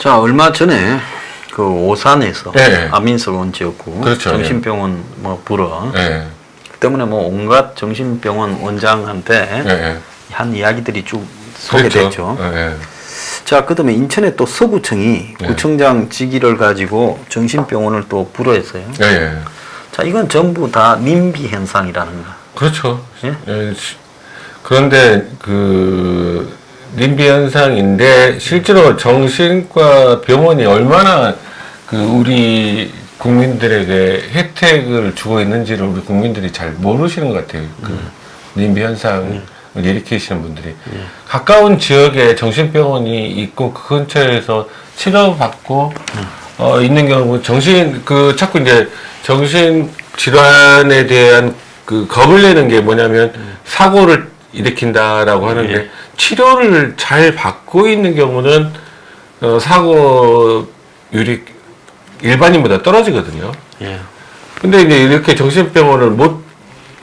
자, 얼마 전에 그 오산에서 네. 안민석원 지었고 그렇죠. 정신병원 뭐 불어 네. 그 때문에 뭐 온갖 정신병원 원장한테 네. 한 이야기들이 쭉 소개됐죠. 그렇죠. 네. 자, 그다음에 인천에 또 서구청이 네. 구청장 직위를 가지고 정신병원을 또 불어했어요. 네. 자, 이건 전부 다 님비 현상이라는 거. 그렇죠. 예? 예, 그런데 그 님비 현상인데 실제로 정신과 병원이 얼마나 그 우리 국민들에게 혜택을 주고 있는지를 우리 국민들이 잘 모르시는 것 같아요. 그 님비 현상을 일으키시는 분들이 가까운 지역에 정신병원이 있고 그 근처에서 치료받고 있는 경우 자꾸 이제 정신 질환에 대한 그 겁을 내는 게 뭐냐면 사고를 일으킨다라고 하는데 치료를 잘 받고 있는 경우는 사고율이 일반인보다 떨어지거든요. 예. 근데 이제 이렇게 정신병원을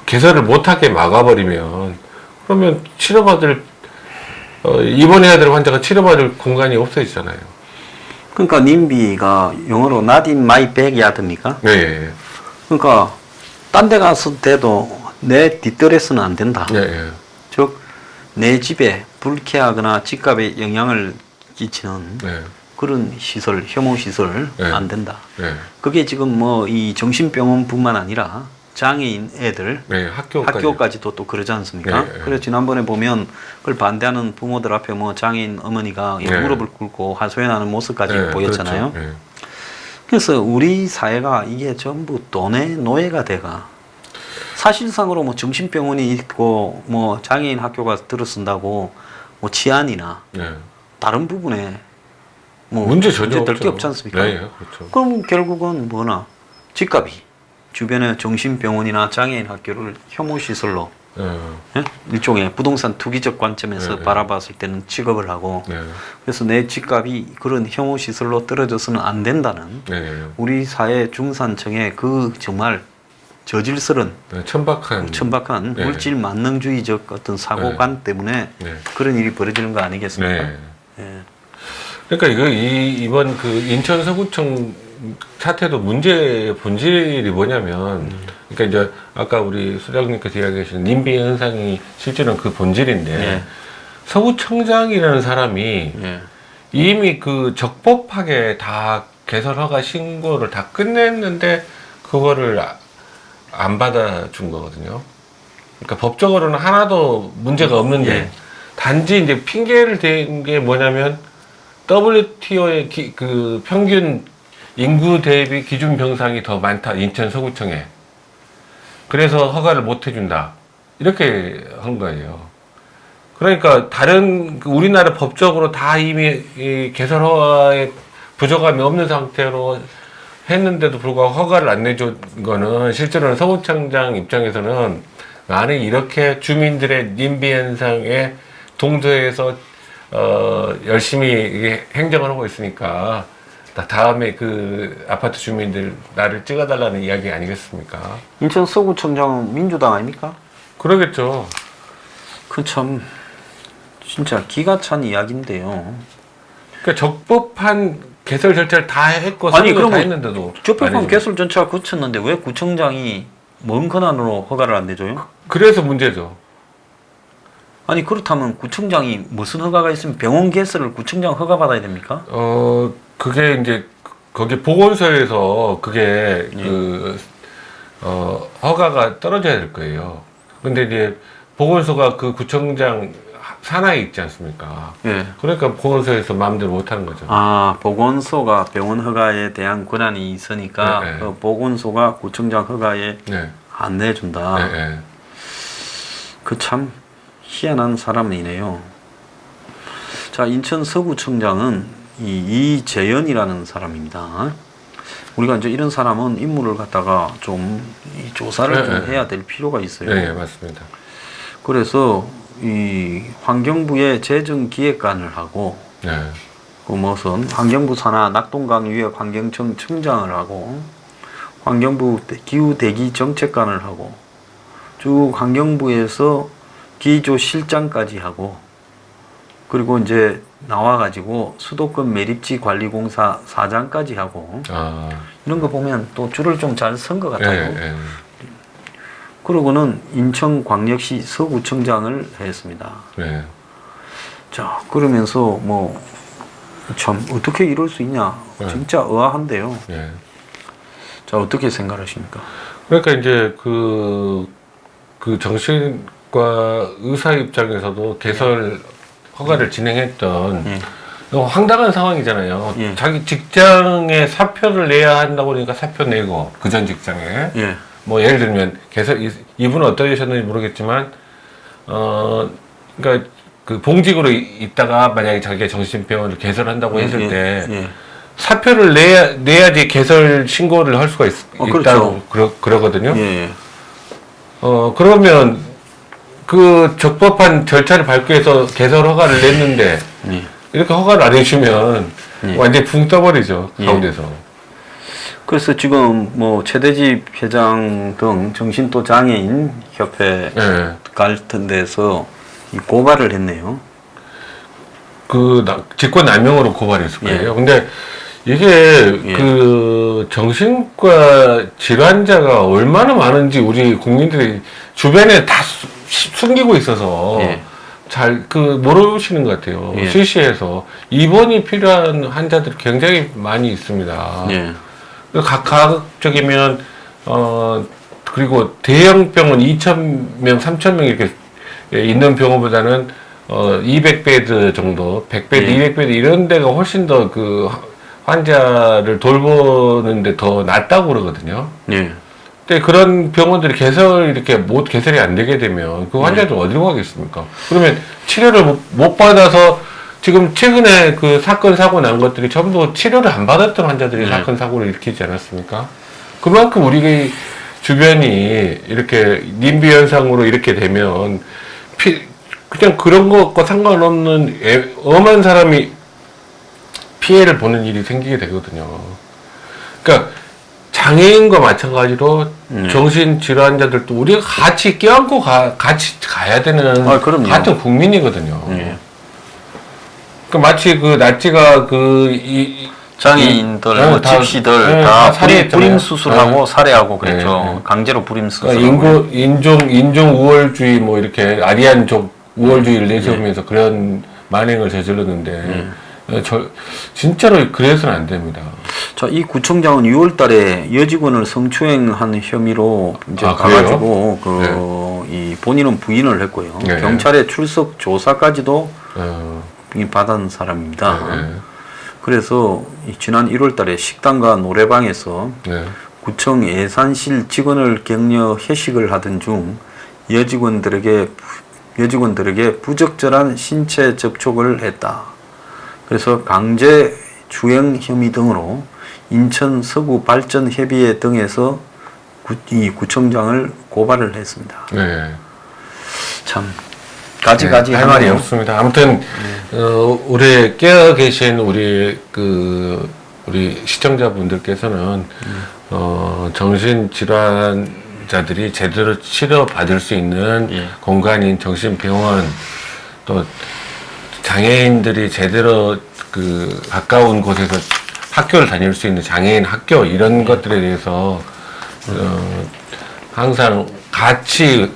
개설을 못하게 막아버리면 그러면 입원해야 될 환자가 치료받을 공간이 없어지잖아요. 그러니까 님비가 영어로 not in my backyard입니까? 네. 그러니까 딴 데 가서 돼도 내 뒷뜰에서는 안 된다. 네. 즉, 내 집에 불쾌하거나 집값에 영향을 끼치는 네. 그런 시설, 혐오 시설 네. 안 된다. 네. 그게 지금 뭐 이 정신병원뿐만 아니라 장애인 애들 네. 학교까지도 또 그러지 않습니까? 네. 그래서 지난번에 보면 그걸 반대하는 부모들 앞에 뭐 장애인 어머니가 네. 무릎을 꿇고 하소연하는 모습까지 네. 보였잖아요. 그렇죠. 네. 그래서 우리 사회가 이게 전부 돈의 노예가 돼가 사실상으로 뭐 정신병원이 있고 뭐 장애인 학교가 들어선다고 뭐 치안이나 네. 다른 부분에 뭐 문제 전혀 될 게 없죠. 없지 않습니까? 네. 그렇죠. 그럼 결국은 뭐나 집값이 주변에 정신병원이나 장애인 학교를 혐오시설로 네. 예? 일종의 부동산 투기적 관점에서 네. 바라봤을 때는 취급을 하고 네. 그래서 내 집값이 그런 혐오시설로 떨어져서는 안 된다는 네. 우리 사회 중산층의 그 정말 저질스런 네. 천박한. 천박한 네. 물질 만능주의적 어떤 사고관 때문에 네. 그런 일이 벌어지는 거 아니겠습니까? 네. 예. 그러니까 이번 그 인천 서구청 사태도 문제의 본질이 뭐냐면, 그러니까 이제 아까 우리 소장님께서 이야기하신 님비 현상이 실제로는 그 본질인데, 네. 서구청장이라는 사람이 예. 이미 그 적법하게 다 개설 허가 신고를 다 끝냈는데 그거를 안 받아준 거거든요. 그러니까 법적으로는 하나도 문제가 없는데 예. 단지 이제 핑계를 댄 게 뭐냐면 WTO의 그 평균 인구 대비 기준 병상이 더 많다, 인천 서구청에. 그래서 허가를 못 해준다, 이렇게 한 거예요. 그러니까 다른 우리나라 법적으로 다 이미 이 개설 허가에 부족함이 없는 상태로 했는데도 불구하고 허가를 안 내준 거는 실제로는 서구청장 입장에서는 나는 이렇게 주민들의 님비 현상에 동조해서 열심히 행정을 하고 있으니까 다음에 그 아파트 주민들 나를 찍어달라는 이야기 아니겠습니까? 인천 서구청장은 민주당 아닙니까? 그러겠죠. 그 참 진짜 기가 찬 이야기인데요. 그러니까 적법한 개설 절차를 다 했고 아니, 선거를 다 그러면 했는데도 적법한 아니죠. 개설 전차가 거쳤는데 왜 구청장이 뭔 권한으로 허가를 안 내줘요? 그래서 문제죠. 아니 그렇다면 구청장이 무슨 허가가 있으면 병원 개설을 구청장 허가 받아야 됩니까? 그게 이제 거기 보건소에서 그게 허가가 떨어져야 될 거예요. 근데 이제 보건소가 그 구청장 산하에 있지 않습니까? 예. 그러니까 보건소에서 마음대로 못 하는 거죠. 아, 보건소가 병원 허가에 대한 권한이 있으니까 네, 네. 그 보건소가 구청장 허가에 네. 안 내준다. 네, 네. 그 참 희한한 사람이네요. 자, 인천 서구청장은 이재현이라는 사람입니다. 우리가 이제 이런 사람은 인물을 갖다가 좀 조사를 네, 좀 네. 해야 될 필요가 있어요. 네, 맞습니다. 그래서 이 환경부의 재정기획관을 하고 네. 그 무슨 환경부 산하 낙동강 유역 환경청 청장을 하고 환경부 기후대기 정책관을 하고 쭉 환경부에서 기조 실장까지 하고 그리고 이제 나와가지고 수도권 매립지 관리공사 사장까지 하고 이런 거 보면 또 줄을 좀 잘 선 것 같아요. 예. 그러고는 인천광역시 서구청장을 했습니다. 네. 자, 그러면서 뭐 참 어떻게 이럴 수 있냐, 네. 진짜 의아한데요. 예. 자, 어떻게 생각하십니까? 그러니까 이제 그 정신과 의사 입장에서도 개설 허가를 진행했던 너무 황당한 상황이잖아요. 예. 자기 직장에 사표를 내야 한다고 그러니까 사표 내고 그 전 직장에 예. 뭐 예를 들면 개설 이분은 어떠셨는지 모르겠지만 그러니까 그 봉직으로 있다가 만약에 자기가 정신병원을 개설한다고 했을 때 사표를 내야지 개설 신고를 할 수가 있다고 그렇죠. 그러거든요. 예. 그러면 그 적법한 절차를 밟기 위해서 개설 허가를 냈는데 이렇게 허가를 안 해주면 완전히 붕 떠버리죠. 가운데서. 그래서 지금 뭐 최대집 회장 등 정신또 장애인 협회 같은 데서 이 고발을 했네요. 직권 남용으로 고발했을 거예요. 근데 이게 그 정신과 질환자가 얼마나 많은지 우리 국민들이 주변에 다 숨기고 있어서 잘 모르시는 것 같아요. 실시해서 입원이 필요한 환자들이 굉장히 많이 있습니다. 가급적이면 그리고 대형 병원 2,000명, 3,000명 이렇게 있는 병원보다는 200베드 정도, 100베드, 200베드 이런 데가 훨씬 더 그 환자를 돌보는데 더 낫다고 그러거든요. 근데 그런 병원들이 개설이 안 되게 되면 그 환자들 어디로 가겠습니까? 그러면 치료를 못 받아서 지금 최근에 그 사건 사고 난 것들이 전부 치료를 안 받았던 환자들이 사건 사고를 일으키지 않았습니까? 그만큼 우리 주변이 이렇게 님비 현상으로 이렇게 되면 그냥 그런 것과 상관없는 엄한 사람이 피해를 보는 일이 생기게 되거든요. 그러니까 장애인과 마찬가지로 정신질환자들도 우리가 같이 껴안고 같이 가야 되는 같은 국민이거든요. 그러니까 마치 그 나치가 장애인들, 뭐 집시들 다 불임 수술하고 살해하고 그랬죠. 강제로 불임 수술하고. 그러니까 인종 우월주의 뭐 이렇게 아리안족 우월주의를 내세우면서 그런 만행을 저질렀는데 진짜로 그래서는 안 됩니다. 자, 이 구청장은 6월달에 여직원을 성추행한 혐의로 이제 가가지고 이 본인은 부인을 했고요. 경찰에 출석 조사까지도 받은 사람입니다. 그래서 지난 1월달에 식당과 노래방에서 구청 예산실 직원을 격려 회식을 하던 중 여직원들에게 부적절한 신체 접촉을 했다. 그래서 강제 주행 혐의 등으로 인천 서구 발전협의회 등에서 이 구청장을 고발을 했습니다. 참 가지가지 할 말이 없습니다. 아무튼 올해 깨어 계신 우리 시청자분들께서는 정신질환자들이 제대로 치료받을 수 있는 공간인 정신병원, 또 장애인들이 제대로 가까운 곳에서 학교를 다닐 수 있는 장애인 학교 이런 것들에 대해서 항상 같이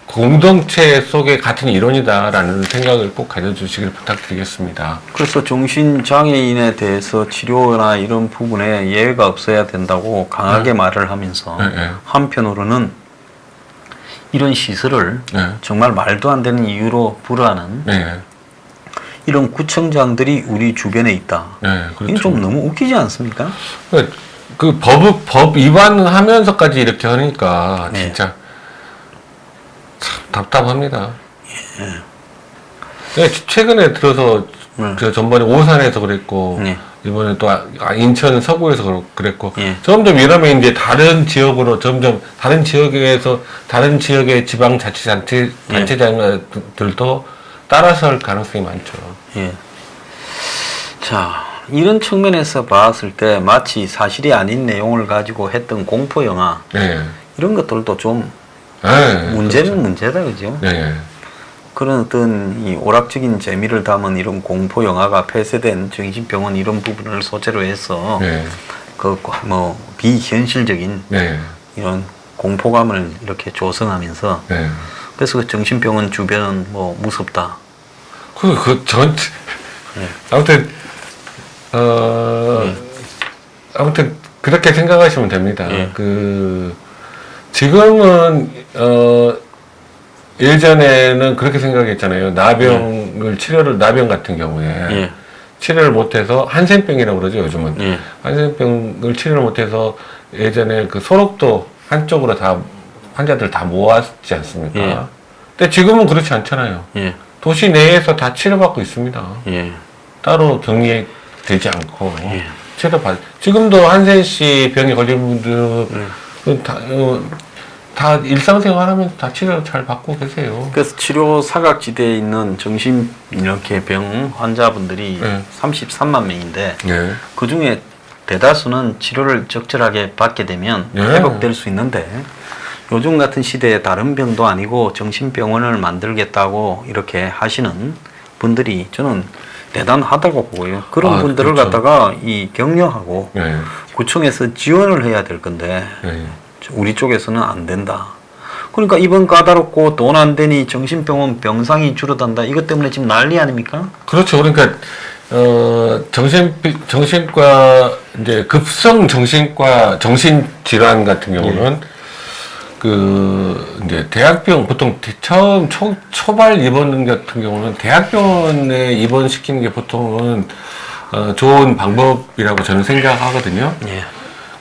공동체 속의 같은 이론이다라는 생각을 꼭 가져주시길 부탁드리겠습니다. 그래서 정신장애인에 대해서 치료나 이런 부분에 예외가 없어야 된다고 강하게 말을 하면서 한편으로는 이런 시설을 정말 말도 안 되는 이유로 불허하는 이런 구청장들이 우리 주변에 있다. 그렇죠. 이건 좀 너무 웃기지 않습니까? 그 법 위반하면서까지 이렇게 하니까 진짜 참 답답합니다. 최근에 들어서 저 전번에 오산에서 그랬고 이번에 또 인천 서구에서 그랬고 점점 이러면 이제 다른 지역에서 다른 지역의 지방자치단체장들도 따라서 할 가능성이 많죠. 자, 이런 측면에서 봤을 때 마치 사실이 아닌 내용을 가지고 했던 공포 영화 이런 것들도 좀 문제는 그렇죠. 문제다, 그죠? 그런 어떤 이 오락적인 재미를 담은 이런 공포 영화가 폐쇄된 정신병원 이런 부분을 소재로 해서 네. 그 뭐 비현실적인 네. 이런 공포감을 이렇게 조성하면서 네. 그래서 그 정신병원 주변은 뭐 무섭다. 전 네. 아무튼 아무튼 그렇게 생각하시면 됩니다. 예. 지금은 예전에는 그렇게 생각했잖아요. 나병 같은 경우에 예. 치료를 못해서 한센병이라고 그러죠, 요즘은. 예. 한센병을 치료를 못해서 예전에 그 소록도 한쪽으로 다 환자들 다 모았지 않습니까? 예. 근데 지금은 그렇지 않잖아요. 예. 도시 내에서 다 치료받고 있습니다. 예. 따로 격리되지 않고 예. 지금도 한센 씨 병에 걸린 분들은 다 일상생활하면서 다 치료 잘 받고 계세요. 그래서 치료 사각지대에 있는 정신 이렇게 병 환자분들이 네. 33만 명인데 네. 그 중에 대다수는 치료를 적절하게 받게 되면 네. 회복될 수 있는데 요즘 같은 시대에 다른 병도 아니고 정신병원을 만들겠다고 이렇게 하시는 분들이 저는 대단하다고 보고요. 그런 분들을 그렇죠. 갖다가 이 격려하고 네. 구청에서 지원을 해야 될 건데 네. 우리 쪽에서는 안 된다. 그러니까 이번 까다롭고 돈 안 되니 정신병원 병상이 줄어든다. 이것 때문에 지금 난리 아닙니까? 그렇죠. 그러니까 정신과 이제 급성 정신과 정신질환 같은 경우는 이제 대학병 보통 처음 초발 입원 같은 경우는 대학병원에 입원시키는 게 보통은 좋은 방법이라고 저는 생각하거든요. 예.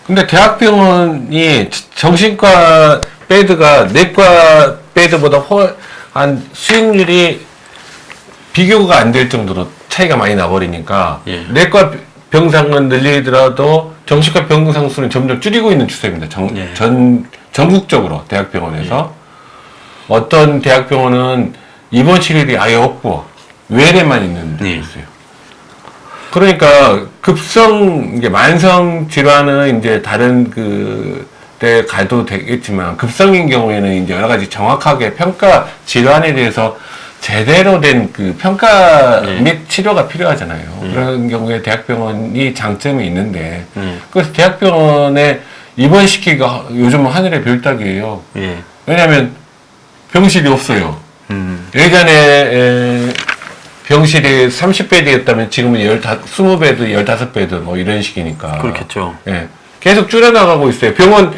근데 대학병원이 정신과 베드가 내과 베드보다 한 수익률이 비교가 안 될 정도로 차이가 많이 나버리니까 예. 내과 병상은 늘리더라도 정신과 병상 수는 점점 줄이고 있는 추세입니다. 예. 전국적으로 대학병원에서 어떤 대학병원은 입원 치료율이 아예 없고 외래만 있는 데도 예. 있어요. 그러니까 이게 만성 질환은 이제 다른 때 가도 되겠지만 급성인 경우에는 이제 여러 가지 정확하게 평가 질환에 대해서 제대로 된 그 평가 및 치료가 필요하잖아요. 그런 경우에 대학병원이 장점이 있는데 그래서 대학병원에 입원시키기가 요즘은 하늘의 별따기예요. 예. 왜냐하면 병실이 없어요. 예전에 병실이 30베드였다면 지금은 20베드, 15베드 뭐 이런 식이니까. 그렇겠죠. 예. 계속 줄여나가고 있어요. 병원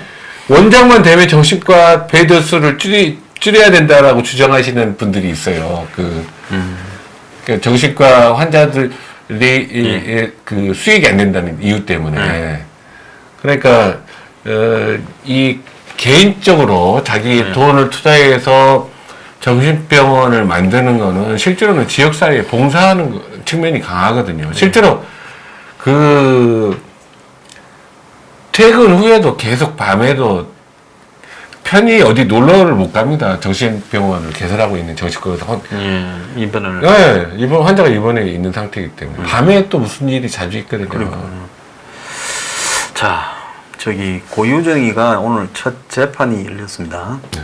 원장만 되면 정신과 베드 수를 줄여야 된다라고 주장하시는 분들이 있어요. 그 정신과 환자들이 그 수익이 안 된다는 이유 때문에. 그러니까 이 개인적으로 자기 돈을 투자해서 정신병원을 만드는 거는 실제로는 지역사회에 봉사하는 측면이 강하거든요. 실제로 퇴근 후에도 계속 밤에도 편히 어디 놀러를 못 갑니다. 정신병원을 개설하고 있는 정신과 입원을. 네, 환자가 입원해 있는 상태이기 때문에 밤에 또 무슨 일이 자주 있거든요. 자, 고유정이가 오늘 첫 재판이 열렸습니다. 네.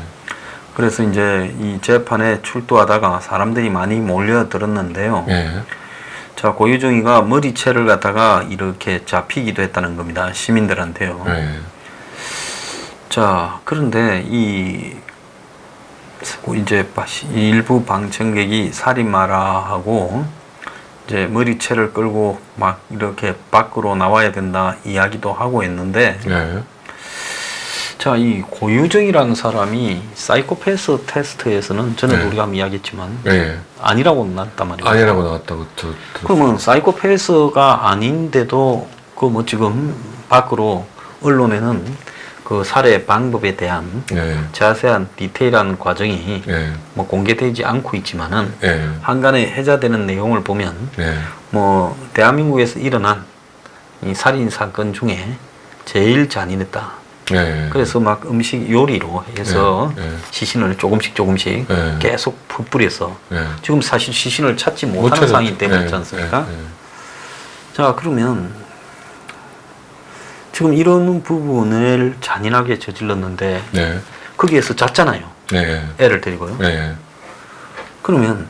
그래서 이제 이 재판에 출두하다가 사람들이 많이 몰려들었는데요. 네. 자, 고유정이가 머리채를 갖다가 이렇게 잡히기도 했다는 겁니다. 시민들한테요. 네. 자, 그런데 이제 일부 방청객이 살인마라 하고 이제 머리채를 끌고 막 이렇게 밖으로 나와야 된다 이야기도 하고 했는데 네. 자, 이 고유정이라는 사람이 사이코패스 테스트에서는 전에 네. 우리가 한번 이야기했지만 네. 아니라고 나왔단 말이에요. 아니라고 나왔다고 그러면 사이코패스가 아닌데도 지금 밖으로 언론에는 그 살해 방법에 대한 네. 자세한 디테일한 과정이 네. 뭐 공개되지 않고 있지만은 네. 한간에 해자되는 내용을 보면 네. 뭐 대한민국에서 일어난 이 살인 사건 중에 제일 잔인했다. 네. 그래서 막 음식 요리로 해서 네. 네. 시신을 조금씩 네. 계속 흩뿌려서 네. 지금 사실 시신을 찾지 못 못하는 찾았죠. 상황이 되고 네. 있지 않습니까? 네. 자, 그러면 지금 이런 부분을 잔인하게 저질렀는데 네. 거기에서 잤잖아요. 네. 애를 데리고요. 네. 그러면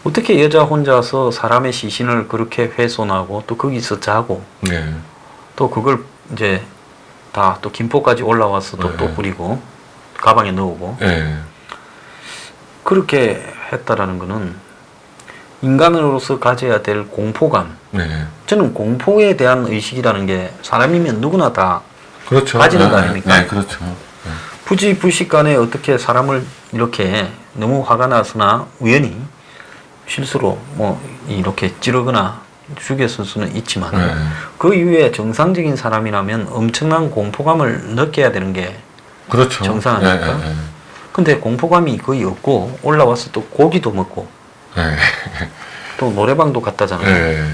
어떻게 여자 혼자서 사람의 시신을 그렇게 훼손하고 또 거기서 자고 네. 또 그걸 이제 다 또 김포까지 올라와서 또 뿌리고 가방에 넣고 네. 그렇게 했다라는 거는 인간으로서 가져야 될 공포감. 네. 저는 공포에 대한 의식이라는 게 사람이면 누구나 다 그렇죠. 가지는 거 아닙니까? 네, 그렇죠. 굳이 불식간에 어떻게 사람을 이렇게 너무 화가 나서나 우연히 실수로 뭐 이렇게 찌르거나 죽였을 수는 있지만 네. 그 이후에 정상적인 사람이라면 엄청난 공포감을 느껴야 되는 게 그렇죠. 정상 아닙니까? 네, 네, 근데 공포감이 거의 없고 올라와서 또 고기도 먹고 네. 또 노래방도 갔다잖아요. 네.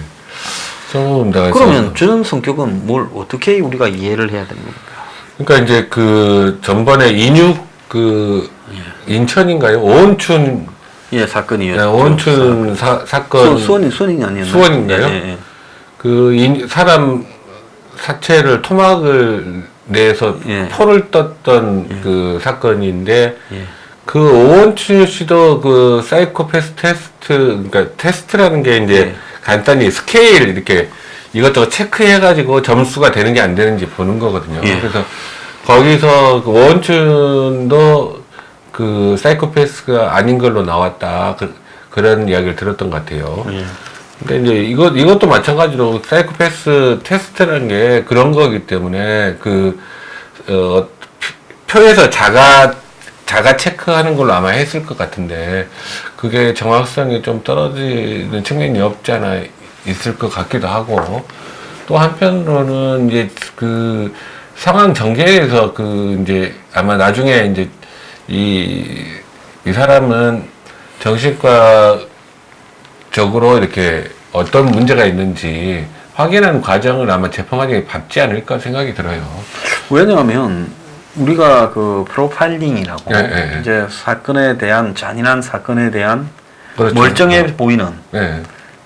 좀 내가 그러면 저런 성격은 뭘 어떻게 우리가 이해를 해야 되는 겁니까? 그러니까 이제 그 전번에 인육 그 인천인가요? 오원춘 예, 사건이었죠. 네, 오원춘 사건 수원이 아니었나요? 수원인가요? 예, 예. 그 사람 사체를 토막을 내서 예. 포를 떴던 그 사건인데 예. 그 오원춘 씨도 그 사이코패스 테스트 그러니까 테스트라는 게 이제 예. 간단히 스케일 이렇게 이것저것 체크해가지고 점수가 되는지 안 되는지 보는 거거든요. 예. 그래서 거기서 그 오원춘도 그 사이코패스가 아닌 걸로 나왔다. 그런 이야기를 들었던 것 같아요. 예. 근데 이제 이것도 마찬가지로 사이코패스 테스트라는 게 그런 거기 때문에 표에서 자가 체크하는 걸로 아마 했을 것 같은데 그게 정확성이 좀 떨어지는 측면이 없지 않아 있을 것 같기도 하고 또 한편으로는 이제 그 상황 전개에서 그 이제 아마 나중에 이제 이 사람은 정신과적으로 이렇게 어떤 문제가 있는지 확인하는 과정을 아마 재판 과정에 밟지 않을까 생각이 들어요. 왜냐하면 우리가 그 프로파일링이라고 예, 예. 이제 사건에 대한 잔인한 사건에 대한 그렇죠. 멀쩡해 보이는 네,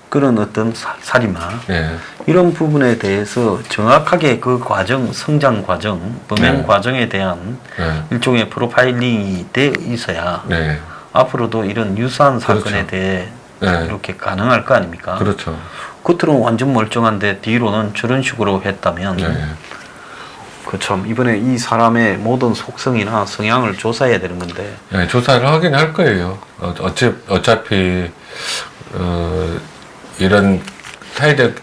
그런 어떤 살인마 네, 이런 부분에 대해서 정확하게 그 과정, 성장 과정, 범행 네. 과정에 대한 네, 일종의 프로파일링이 돼 있어야 네, 앞으로도 이런 유사한 사건에 그렇죠. 대해 네. 이렇게 가능할 거 아닙니까? 그렇죠. 겉으로는 완전 멀쩡한데 뒤로는 저런 식으로 했다면 네, 그 참 이번에 이 사람의 모든 속성이나 성향을 조사해야 되는 건데 네, 조사를 하긴 할 거예요. 어차피 이런 사회적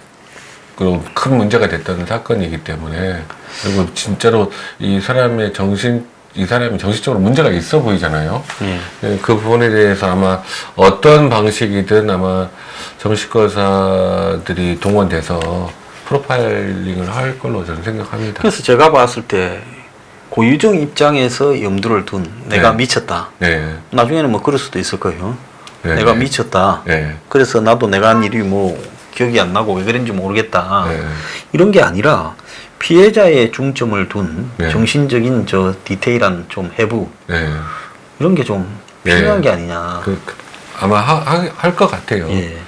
큰 문제가 됐던 사건이기 때문에 그리고 진짜로 이 사람이 정신적으로 문제가 있어 보이잖아요. 예. 네, 그 부분에 대해서 아마 어떤 방식이든 아마 정신과사들이 동원돼서 프로파일링을 할 걸로 저는 생각합니다. 그래서 제가 봤을 때 고유정 입장에서 염두를 둔 내가 네. 미쳤다. 네, 나중에는 뭐 그럴 수도 있을 거예요. 네, 내가 네. 미쳤다. 네, 그래서 나도 내가 한 일이 뭐 기억이 안 나고 왜 그랬는지 모르겠다. 네. 이런 게 아니라 피해자의 중점을 둔 네. 정신적인 저 디테일한 좀 해부 네. 이런 게 좀 네. 필요한 게 아니냐. 아마 할 것 같아요. 예.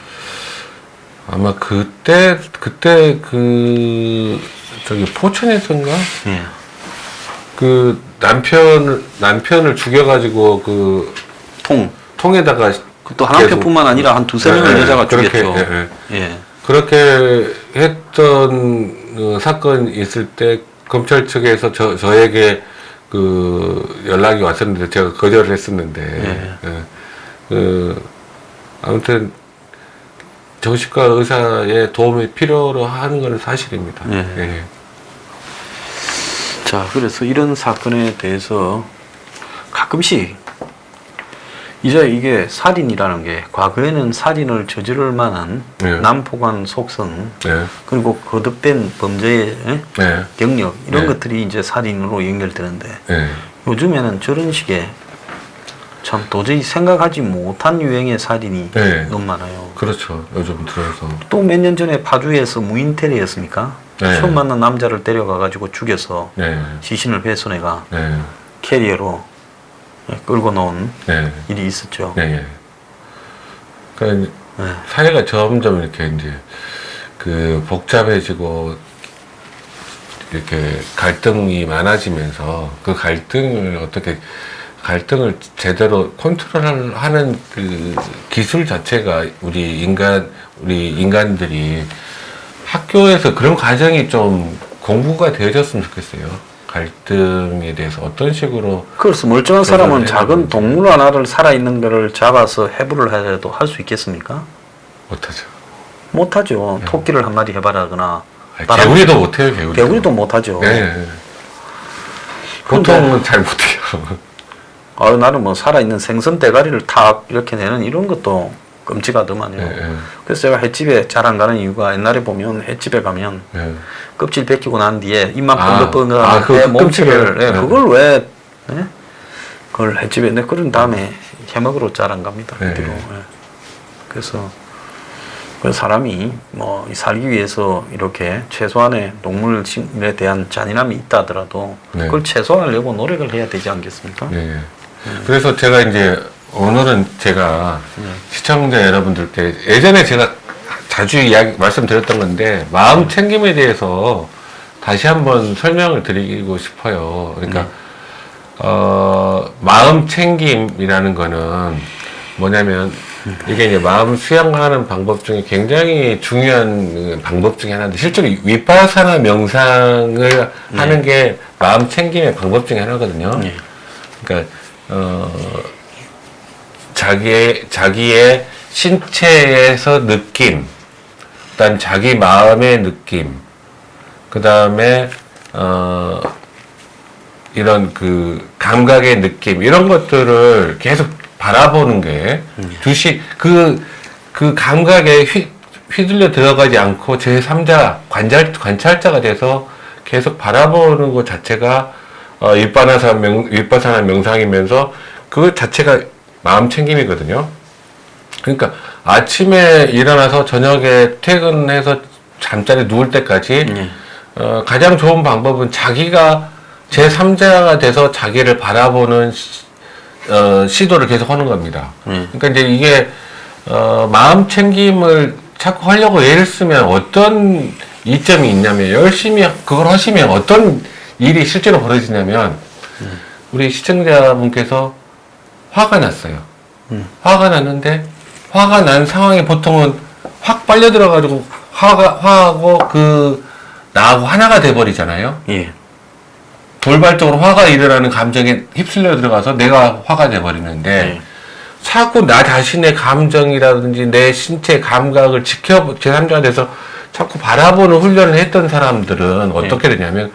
아마 그때 저기 포천에서인가 예. 그 남편을 죽여가지고 그 통에다가 또 한 편뿐만 아니라 한 두세 명의 여자가 그렇게, 죽였죠. 예, 예. 예. 그렇게 했던 사건이 있을 때 검찰 측에서 저에게 그 연락이 왔었는데 제가 거절을 했었는데 아무튼 정신과 의사의 도움이 필요로 하는 건 사실입니다. 예. 예. 자, 그래서 이런 사건에 대해서 가끔씩 이제 이게 살인이라는 게 과거에는 살인을 저지를 만한 네. 난폭한 속성 네. 그리고 거듭된 범죄의 네. 경력 이런 네. 것들이 이제 살인으로 연결되는데 네. 요즘에는 저런 식의 참 도저히 생각하지 못한 유행의 살인이 네. 너무 많아요. 그렇죠. 요즘 들어서. 또 몇 년 전에 파주에서 무인텔이었습니까? 네. 처음 만난 남자를 데려가가지고 죽여서 네. 시신을 훼손해가 네. 캐리어로 끌고 놓은 네. 일이 있었죠. 네. 그러니까 네. 사회가 점점 이렇게 이제 그 복잡해지고 이렇게 갈등이 많아지면서 그 갈등을 어떻게 갈등을 제대로 컨트롤하는 그 기술 자체가 우리 인간들이 학교에서 그런 과정이 좀 공부가 되어졌으면 좋겠어요. 갈등에 대해서 어떤 식으로. 그래서 멀쩡한 사람은 작은 동물 하나를 살아있는 거를 잡아서 해부를 해도 할 수 있겠습니까? 못하죠. 못하죠. 토끼를 한 마리 해봐라거나. 개구리도 못해요, 개구리도 못하죠. 네. 보통은 잘 못해요. 나는 뭐 살아있는 생선 대가리를 탁 이렇게 내는 이런 것도 끔찍하더만요. 네. 그래서 제가 횟집에 잘 안 가는 이유가 옛날에 보면 횟집에 가면 네. 껍질 벗기고 난 뒤에 입만 그 뻥긋뻥긋한 몸집을 네. 그걸 왜 그걸 횟집에 내 그런 다음에 해먹으러 잘 안 갑니다. 네. 뒤로. 그래서 사람이 뭐 살기 위해서 이렇게 최소한의 동물에 대한 잔인함이 있다 하더라도 네. 그걸 최소화하려고 노력을 해야 되지 않겠습니까? 네. 그래서 제가 이제 오늘은 제가 시청자 여러분들께 예전에 제가 자주 말씀드렸던 건데 마음 챙김에 대해서 다시 한번 설명을 드리고 싶어요. 그러니까 마음 챙김이라는 거는 뭐냐면 이게 이제 마음 수양하는 방법 중에 굉장히 중요한 방법 중에 하나인데 실제로 위파사나 명상을 하는 게 마음 챙김의 방법 중에 하나거든요. 그러니까 자기의 신체에서 느낌, 그다음 자기 마음의 느낌, 그다음에 이런 그 감각의 느낌 이런 것들을 계속 바라보는 게 그 감각에 휘둘려 들어가지 않고 제3자 관찰자가 돼서 계속 바라보는 것 자체가 윗바사나 명상이면서 그 자체가 마음 챙김이거든요. 그러니까 아침에 일어나서 저녁에 퇴근해서 잠자리 누울 때까지 가장 좋은 방법은 자기가 제3자가 돼서 자기를 바라보는 시도를 계속 하는 겁니다. 그러니까 이제 이게 마음 챙김을 자꾸 하려고 애를 쓰면 어떤 이점이 있냐면 열심히 그걸 하시면 어떤 일이 실제로 벌어지냐면 우리 시청자분께서 화가 났어요. 화가 났는데 화가 난 상황에 보통은 확 빨려 들어가지고 화하고 나하고 하나가 돼버리잖아요. 예. 돌발적으로 화가 일어나는 감정에 휩쓸려 들어가서 내가 화가 돼버리는데 자꾸 나 자신의 감정이라든지 내 신체 감각을 제3자가 돼서 자꾸 바라보는 훈련을 했던 사람들은 어떻게 되냐면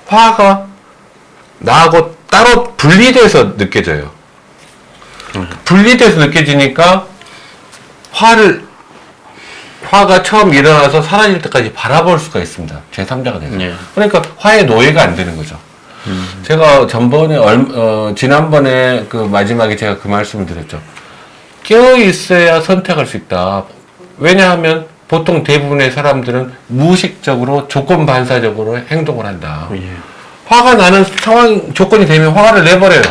화가 나하고 따로 분리돼서 느껴져요. 분리돼서 느껴지니까 화가 처음 일어나서 사라질 때까지 바라볼 수가 있습니다. 제3자가 돼서. 그러니까 화의 노예가 안 되는 거죠. 제가 지난번에 그 마지막에 제가 그 말씀을 드렸죠. 깨어 있어야 선택할 수 있다. 왜냐하면 보통 대부분의 사람들은 무의식적으로 조건 반사적으로 행동을 한다. 화가 나는 상황 조건이 되면 화를 내버려요.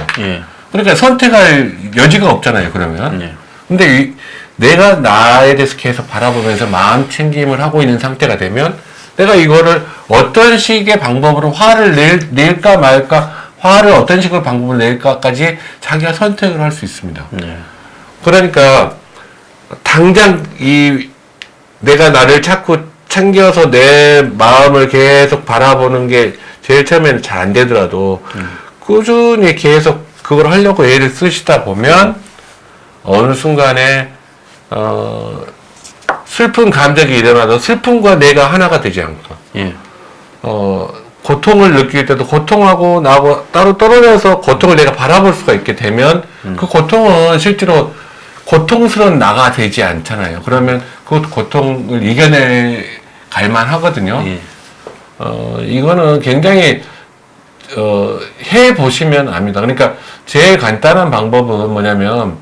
그러니까 선택할 여지가 없잖아요. 그러면. 근데 내가 나에 대해서 계속 바라보면서 마음 챙김을 하고 있는 상태가 되면 내가 이거를 어떤 식의 방법으로 화를 낼까 말까, 화를 어떤 식으로 방법을 낼까까지 자기가 선택을 할 수 있습니다. 그러니까 당장 내가 나를 자꾸 챙겨서 내 마음을 계속 바라보는 게 제일 처음에는 잘 안 되더라도 꾸준히 계속 그걸 하려고 애를 쓰시다 보면 어느 순간에 슬픈 감정이 일어나도 슬픔과 내가 하나가 되지 않고 고통을 느낄 때도 고통하고 나하고 따로 떨어져서 고통을 내가 바라볼 수가 있게 되면 그 고통은 실제로 고통스러운 나가 되지 않잖아요. 그러면 그 고통을 이겨낼 갈만 하거든요. 이거는 굉장히 해보시면 압니다. 그러니까 제일 간단한 방법은 뭐냐면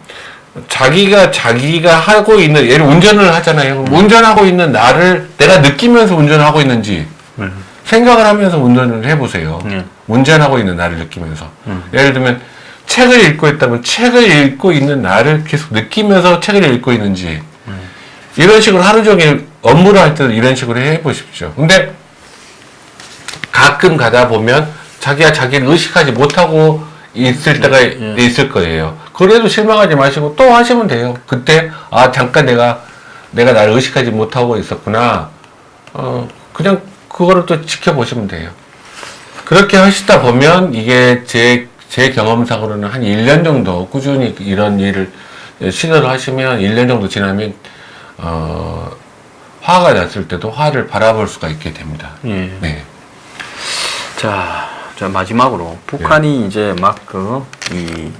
자기가 하고 있는, 예를 운전을 하잖아요. 운전하고 있는 나를 내가 느끼면서 운전하고 있는지 생각을 하면서 운전을 해보세요. 운전하고 있는 나를 느끼면서. 예를 들면 책을 읽고 있다면 책을 읽고 있는 나를 계속 느끼면서 책을 읽고 있는지 이런 식으로 하루 종일 업무를 할 때도 이런 식으로 해보십시오. 근데 가끔 가다 보면 자기가 자기를 의식하지 못하고 있을 때가 있을 거예요. 그래도 실망하지 마시고 또 하시면 돼요. 그때 잠깐 내가 나를 의식하지 못하고 있었구나. 그냥 그거를 또 지켜보시면 돼요. 그렇게 하시다 보면 이게 제 경험상으로는 한 1년 정도 꾸준히 이런 일을 시도를 하시면 1년 정도 지나면 화가 났을 때도 화를 바라볼 수가 있게 됩니다. 예. 네. 자 마지막으로 북한이 이제 막 이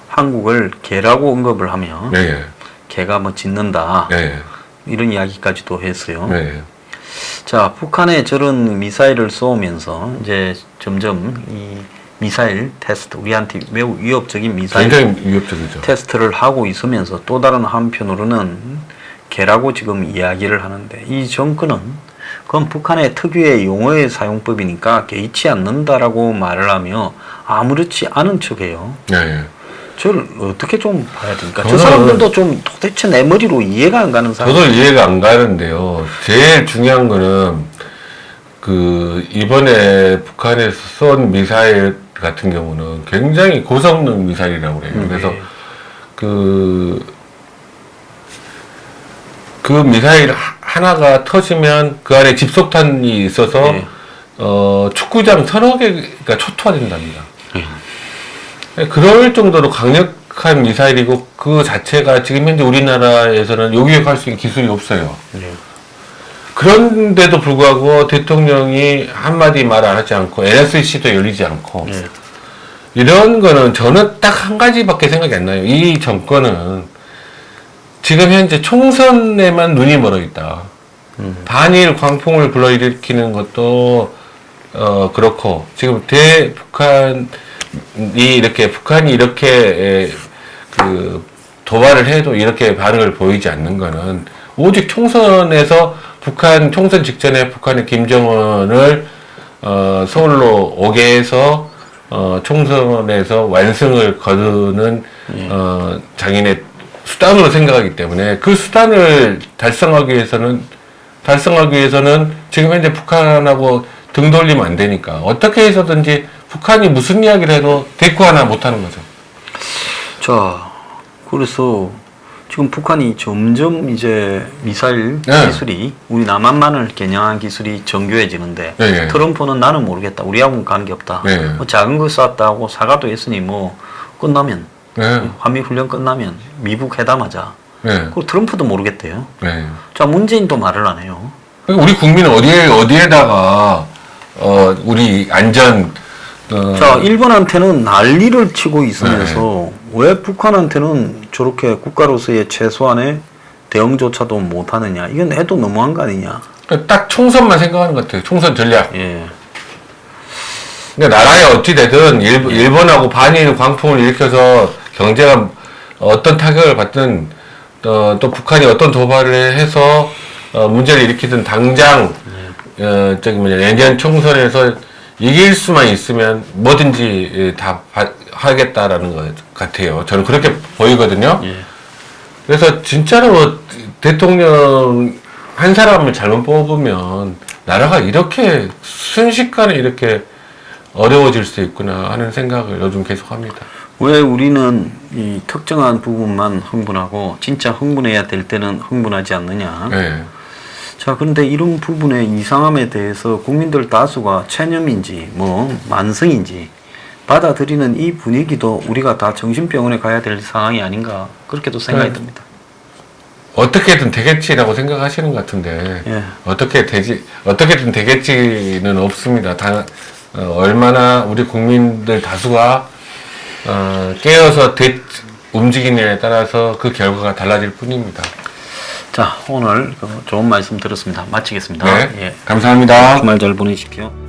한국을 개라고 언급을 하면 네. 개가 뭐 짖는다 네. 이런 이야기까지도 했어요. 네. 자, 북한에 저런 미사일을 쏘면서 이제 점점 이 미사일 테스트, 우리한테 매우 위협적인 미사일 굉장히 위협적이죠. 테스트를 하고 있으면서 또 다른 한편으로는 개라고 지금 이야기를 하는데 이 정권은 그건 북한의 특유의 용어의 사용법이니까 개의치 않는다라고 말을 하며 아무렇지 않은 척해요. 네. 저를 어떻게 좀 봐야 됩니까? 저 저는- 사람들도 좀 도대체 내 머리로 이해가 안 가는 사람. 저도 이해가 안 가는데요. 제일 중요한 거는 이번에 북한에서 쏜 미사일 같은 경우는 굉장히 고성능 미사일이라고 그래요. 그래서 그 미사일 하나가 터지면 그 안에 집속탄이 있어서 네. 축구장 서너 개가 초토화된답니다. 네. 그럴 정도로 강력한 미사일이고 그 자체가 지금 현재 우리나라에서는 요격할 수 있는 기술이 없어요. 네. 그런데도 불구하고 대통령이 한마디 말 안 하지 않고 NSC도 열리지 않고 네. 이런 거는 저는 딱 한 가지밖에 생각이 안 나요. 이 정권은 지금 현재 총선에만 눈이 멀어 있다. 반일 광풍을 불러일으키는 것도 그렇고 지금 북한이 이렇게 도발을 해도 이렇게 반응을 보이지 않는 거는 오직 총선에서 총선 직전에 북한의 김정은을 서울로 오게 해서 총선에서 완승을 거두는 자기네 수단으로 생각하기 때문에 그 수단을 달성하기 위해서는 지금 현재 북한하고 등 돌리면 안 되니까 어떻게 해서든지 북한이 무슨 이야기를 해도 대꾸 하나 못 하는 거죠. 자, 그래서 지금 북한이 점점 이제 미사일 네. 기술이 우리 남한만을 겨냥한 기술이 정교해지는데 네. 트럼프는 나는 모르겠다. 우리하고는 관계없다. 네. 뭐 작은 거 쐈다고 사과도 했으니 뭐 끝나면 네. 한미훈련 끝나면 미국 회담하자. 네. 그리고 트럼프도 모르겠대요. 네. 자, 문재인도 말을 안 해요. 우리 국민은 어디에다가 우리 안전 자, 일본한테는 난리를 치고 있으면서 왜 북한한테는 저렇게 국가로서의 최소한의 대응조차도 못하느냐. 이건 해도 너무한 거 아니냐. 딱 총선만 생각하는 것 같아요. 총선 전략. 예. 그러니까 나라에 어찌되든 일본하고 반일 광풍을 일으켜서 경제가 어떤 타격을 받든 또 북한이 어떤 도발을 해서 문제를 일으키든 당장 내년 총선에서 이길 수만 있으면 뭐든지 다 하겠다라는 것 같아요. 저는 그렇게 보이거든요. 예. 그래서 진짜로 대통령 한 사람을 잘못 뽑으면 나라가 이렇게 순식간에 이렇게 어려워질 수 있구나 하는 생각을 요즘 계속 합니다. 왜 우리는 이 특정한 부분만 흥분하고 진짜 흥분해야 될 때는 흥분하지 않느냐. 네. 자, 그런데 이런 부분의 이상함에 대해서 국민들 다수가 체념인지 뭐 만성인지 받아들이는 이 분위기도 우리가 다 정신병원에 가야 될 상황이 아닌가 그렇게도 생각이 듭니다. 어떻게든 되겠지라고 생각하시는 것 같은데 예. 어떻게든 되겠지는 없습니다. 얼마나 우리 국민들 다수가 깨어서 움직이느냐에 따라서 그 결과가 달라질 뿐입니다. 자, 오늘 좋은 말씀 들었습니다. 마치겠습니다. 네, 예. 감사합니다. 주말 잘 보내십시오.